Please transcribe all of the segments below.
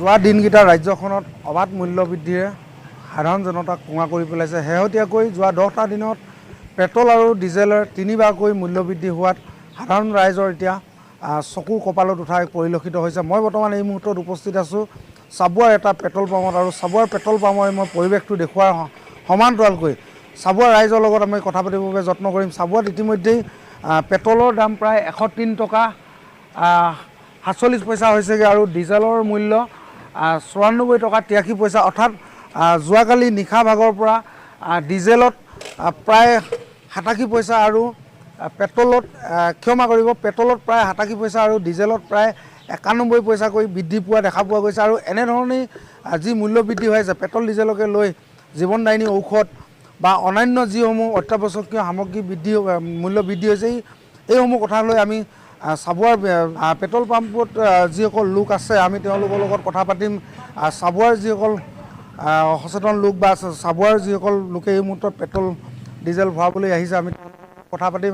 যোৱা দিনকেইটা ৰাজ্যখনত অবাধ মূল্য বৃদ্ধিৰে সাধাৰণ জনতাক কোঙা কৰি পেলাইছে। শেহতীয়াকৈ যোৱা 10টা দিনত পেট্ৰল আৰু ডিজেলৰ 3বাৰকৈ মূল্য বৃদ্ধি হোৱাত সাধাৰণ ৰাইজৰ এতিয়া চকু কপালত উঠা পৰিলক্ষিত হৈছে। মই বৰ্তমান এই মুহূৰ্তত উপস্থিত আছোঁ চাবুৱাৰ এটা পেট্ৰল পাম্পত, আৰু চাবুৱাৰ পেট্ৰল পাম্পৰ মই পৰিৱেশটো দেখুৱাৰ সমান্তৰালকৈ চাবুৱাৰ ৰাইজৰ লগত আমি কথা পাতিবৰ বাবে যত্ন কৰিম। চাবুৱাত ইতিমধ্যেই পেট্ৰলৰ দাম প্ৰায় 103 টকা 47 পইচা হৈছেগৈ, আৰু ডিজেলৰ মূল্য 94 টকা 83 পইচা। অৰ্থাৎ যোৱাকালি নিশা ভাগৰ পৰা ডিজেলত প্ৰায় 87 পইচা আৰু পেট্ৰলত ক্ষমা কৰিব, পেট্ৰলত প্ৰায় 87 পইচা আৰু ডিজেলত প্ৰায় 91 পইচাকৈ বৃদ্ধি পোৱা দেখা পোৱা গৈছে। আৰু এনেধৰণেই যি মূল্য বৃদ্ধি হৈ আছে পেট্ৰল ডিজেলকে লৈ জীৱনদায়িনী ঔষধ বা অন্যান্য যিসমূহ অত্যাৱশ্যকীয় সামগ্ৰী মূল্য বৃদ্ধি হৈছে, এইসমূহ কথা লৈ আমি চাবুৱাৰ পেট্ৰল পাম্পত যিসকল লোক আছে আমি তেওঁলোকৰ লগত কথা পাতিম। চাবুৱাৰ যিসকল সচেতন লোক বা চাবুৱাৰ যিসকল লোকে এই মুহূৰ্তত পেট্ৰল ডিজেল ভৰাবলৈ আহিছে আমি কথা পাতিম।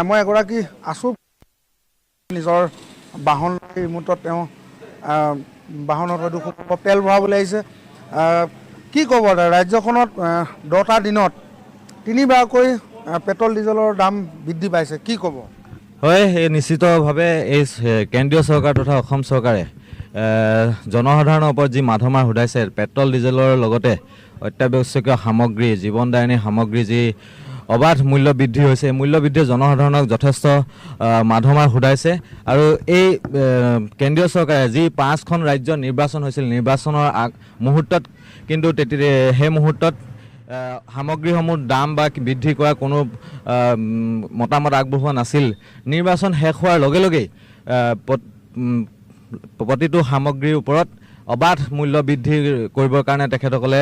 মই এগৰাকী আছোঁ নিজৰ বাহন এই মুহূৰ্তত তেওঁ বাহনত হয়তো তেল ভৰাবলৈ আহিছে। কি ক'ব ৰাজ্যখনত 10টা দিনত 3বাৰকৈ পেট্ৰল ডিজেলৰ দাম বৃদ্ধি পাইছে, কি ক'ব? হয়, নিশ্চিতভাৱে এই কেন্দ্ৰীয় চৰকাৰ তথা অসম চৰকাৰে জনসাধাৰণৰ ওপৰত যি মাধমাৰ সোধাইছে পেট্ৰল ডিজেলৰ লগতে অত্যাৱশ্যকীয় সামগ্ৰী জীৱনদায়িনী সামগ্ৰী যি অবাধ মূল্য বৃদ্ধি হৈছে, মূল্য বৃদ্ধিয়ে জনসাধাৰণক যথেষ্ট মাধমাৰ সোধাইছে। আৰু এই কেন্দ্ৰীয় চৰকাৰে যি 5খন ৰাজ্যত নিৰ্বাচন হৈছিল, নিৰ্বাচনৰ মুহূৰ্তত কিন্তু সেই মুহূৰ্তত সামগ্ৰীসমূহ দাম বা বৃদ্ধি কৰাৰ কোনো মতামত আগবঢ়োৱা নাছিল। নিৰ্বাচন শেষ হোৱাৰ লগে লগেই প্ৰতিটো সামগ্ৰীৰ ওপৰত অবাধ মূল্য বৃদ্ধি কৰিবৰ কাৰণে তেখেতসকলে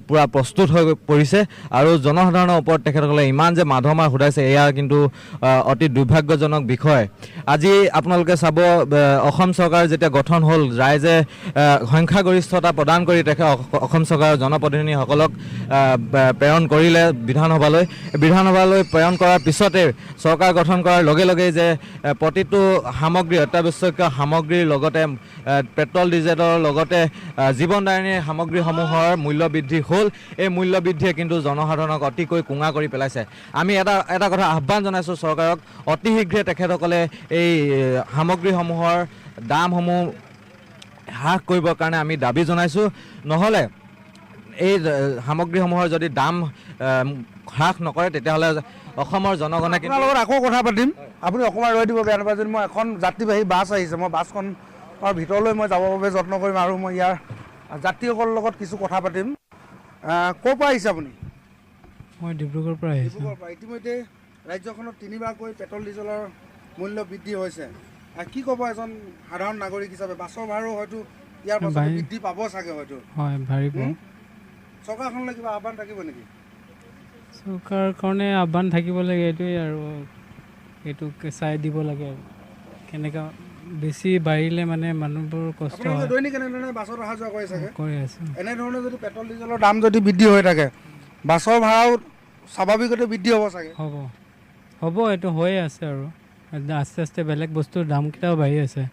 পূৰা প্ৰস্তুত হৈ পৰিছে। আৰু জনসাধাৰণৰ ওপৰত তেখেতসকলে ইমান যে মাধমাৰ সোধাইছে এয়া কিন্তু অতি দুৰ্ভাগ্যজনক বিষয়। আজি আপোনালোকে চাব অসম চৰকাৰ যেতিয়া গঠন হ'ল, ৰাইজে সংখ্যাগৰিষ্ঠতা প্ৰদান কৰি অসম চৰকাৰৰ জনপ্ৰতিনিধিসকলক প্ৰেৰণ কৰিলে বিধানসভালৈ প্ৰেৰণ কৰাৰ পিছতে চৰকাৰ গঠন কৰাৰ লগে লগেই যে প্ৰতিটো সামগ্ৰী অত্যাৱশ্যকীয় সামগ্ৰীৰ লগতে পেট্ৰল ডিজেলৰ লগতে জীৱনদায়িনী সামগ্ৰীসমূহৰ মূল্য বৃদ্ধি হ'ল। এই মূল্য বৃদ্ধিয়ে কিন্তু জনসাধাৰণক অতিকৈ কোঙা কৰি পেলাইছে। আমি এটা কথা আহ্বান জনাইছোঁ চৰকাৰক, অতি শীঘ্ৰে তেখেতসকলে এই সামগ্ৰীসমূহৰ দামসমূহ হ্ৰাস কৰিবৰ কাৰণে আমি দাবী জনাইছোঁ। নহ'লে এই সামগ্ৰীসমূহৰ যদি দাম হ্ৰাস নকৰে তেতিয়াহ'লে অসমৰ জনগণে কিন্তু লগত আকৌ কথা পাতিম। আপুনি অকণমান ৰৈ দিব, বেয়া নাপায় যদি। মই এখন যাত্ৰীবাহী বাছ আহিছে, মই বাছখনৰ ভিতৰলৈ মই যাবৰ বাবে যত্ন কৰিম আৰু মই ইয়াৰ যাত্ৰীসকলৰ লগত কিছু কথা পাতিম। ক'ৰ পৰা আহিছে আপুনি? মই ডিব্ৰুগড়ৰ পৰা আহিছোঁ। ডিব্ৰুগড়ৰ পৰা। ইতিমধ্যে ৰাজ্যখনত 3বাৰকৈ পেট্ৰল ডিজেলৰ মূল্য বৃদ্ধি হৈছে। কি ক'ব এজন সাধাৰণ নাগৰিক হিচাপে? বাছৰ ভাড়াও হয়তো ইয়াৰ পাছত বৃদ্ধি পাব চাগে হয়তো। হয়, বাঢ়িব। চৰকাৰখনলৈ কিবা আহ্বান থাকিব নেকি? চৰকাৰৰ কাৰণে আহ্বান থাকিব লাগে, এইটোৱেই আৰু এইটো চাই দিব লাগে আৰু কেনেকুৱা বেছি বাঢ়িলে মানে মানুহবোৰ কষ্ট হয়। দৈনিক এনেধৰণে বাছত অহা যোৱা কৰি চাগে কৰি আছে। এনেধৰণে যদি পেট্ৰল ডিজেলৰ দাম যদি বৃদ্ধি হৈ থাকে বাছৰ ভাড়াও স্বাভাৱিকতে বৃদ্ধি হ'ব চাগে। হ'ব এইটো হৈয়ে আছে আৰু আস্তে আস্তে বেলেগ বস্তুৰ দামকেইটাও বাঢ়ি আছে,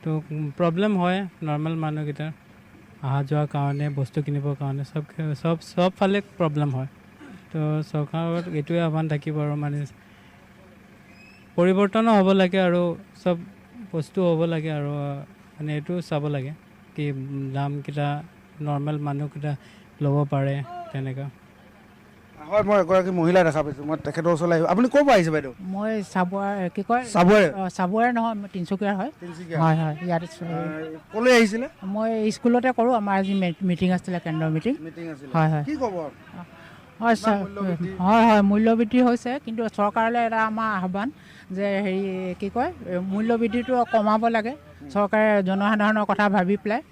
তো প্ৰব্লেম হয় নৰ্মেল মানুহকেইটাৰ অহা যোৱাৰ কাৰণে, বস্তু কিনিবৰ কাৰণে চব ফালে প্ৰব্লেম হয়। তো চৰকাৰৰ এইটোৱে আহ্বান থাকিব আৰু মানে পৰিৱৰ্তনো হ'ব লাগে আৰু চব বস্তু হ'ব লাগে আৰু মানে এইটো চাব লাগে কি দামকেইটা নৰ্মেল মানুহকেইটা ল'ব পাৰে তেনেকুৱা। হয়, মই এগৰাকী মহিলা দেখা পাইছোঁ, মই তেখেতৰ ওচৰলৈ আহিব। আপুনি ক'ৰ পৰা আহিছে বাইদেউ? মই চাবুৱাৰ কি কয় চাবুৱাৰে নহয়, মই তিনিচুকীয়াৰ হয়। হয় হয়, ইয়াত ক'লৈ আহিছিলে? মই স্কুলতে কৰোঁ। আমাৰ আজি মিটিং আছিলে, কেন্দ্ৰৰ মিটিং। হয় হয়। কি ক'ব? হয় ছাৰ, হয় হয়, মূল্য বৃদ্ধি হৈছে, কিন্তু চৰকাৰলৈ এটা আমাৰ আহ্বান যে কি কয় মূল্য বৃদ্ধিটো কমাব লাগে। চৰকাৰে জনসাধাৰণৰ কথা ভাবি পেলাই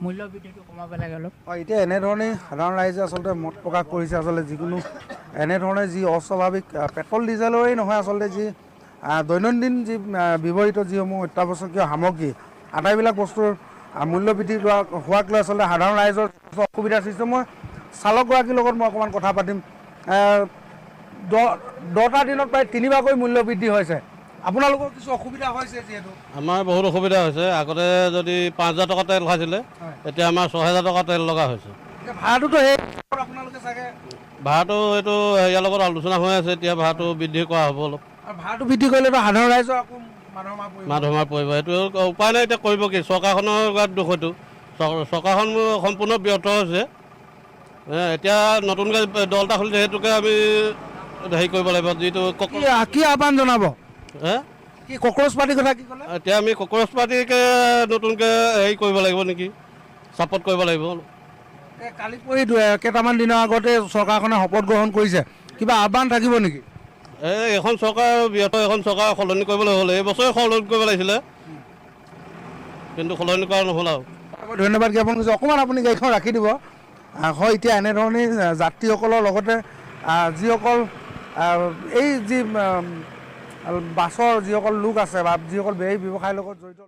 মূল্য বৃদ্ধিটো কমাব লাগে অলপ। এতিয়া এনেধৰণেই সাধাৰণ ৰাইজে আচলতে মত প্ৰকাশ কৰিছে। আচলতে যিকোনো এনেধৰণে যি অস্বাভাৱিক পেট্ৰল ডিজেলৰেই নহয়, আচলতে যি দৈনন্দিন যি ব্যৱহৃত যিসমূহ অত্যাৱশ্যকীয় সামগ্ৰী আটাইবিলাক বস্তুৰ মূল্য বৃদ্ধি হোৱাক লৈ আচলতে সাধাৰণ ৰাইজৰ অসুবিধাৰ সৃষ্টি। মই চালকগৰাকীৰ লগত মই অকণমান কথা পাতিম। 10টা দিনত প্ৰায় 3বাৰকৈ মূল্য বৃদ্ধি হৈছে। আপোনালোকৰ কিছু অসুবিধা হৈছে যিহেতু আমাৰ বহুত অসুবিধা হৈছে। আগতে যদি 5,000 টকা তেল খাইছিলে, এতিয়া আমাৰ 6,000 টকা তেল লগা হৈছে। ভাড়াটোতো সেই আপোনালোকে চাগে ভাড়াটো এইটো ইয়াৰ লগত আলোচনা হৈ আছে, এতিয়া ভাড়াটো বৃদ্ধি কৰা হ'ব অলপ। ভাড়াটো বৃদ্ধি কৰিলেতো সাধাৰণ ৰাইজৰ আকৌ মাধমাৰ পৰিব, এইটো উপায় নাই। এতিয়া কৰিব কি, চৰকাৰখনৰ গাত দোষ এইটো। চৰকাৰখন সম্পূৰ্ণ ব্যৰ্থ হৈছে। এতিয়া নতুনকৈ দল এটা খুলিছে, সেইটোকে আমি হেৰি কৰিব লাগিব। যিটো কি আহ্বান জনাব? কি কক্ৰচ পাৰ্টিৰ কথা কি ক'লে? এতিয়া আমি কক্ৰচ পাৰ্টিকে নতুনকৈ হেৰি কৰিব লাগিব নেকি, ছাপৰ্ট কৰিব লাগিব। কালি পৰি কেইটামান দিনৰ আগতে চৰকাৰখনে শপত গ্ৰহণ কৰিছে, কিবা আহ্বান থাকিব নেকি? এখন চৰকাৰ ব্যৰ্থ, এখন চৰকাৰ সলনি কৰিবলৈ হ'লে এই বছৰে সলনি কৰিব লাগিছিলে, কিন্তু সলনি কৰা নহ'ল আৰু। ধন্যবাদ জ্ঞাপন কৰিছোঁ। অকণমান আপুনি গাড়ীখন ৰাখি দিব। হয়, এতিয়া এনেধৰণেই যাত্ৰীসকলৰ লগতে যিসকল এই যি বাছৰ যিসকল লোক আছে বা যিসকল এই ব্যৱসায়ৰ লগত জড়িত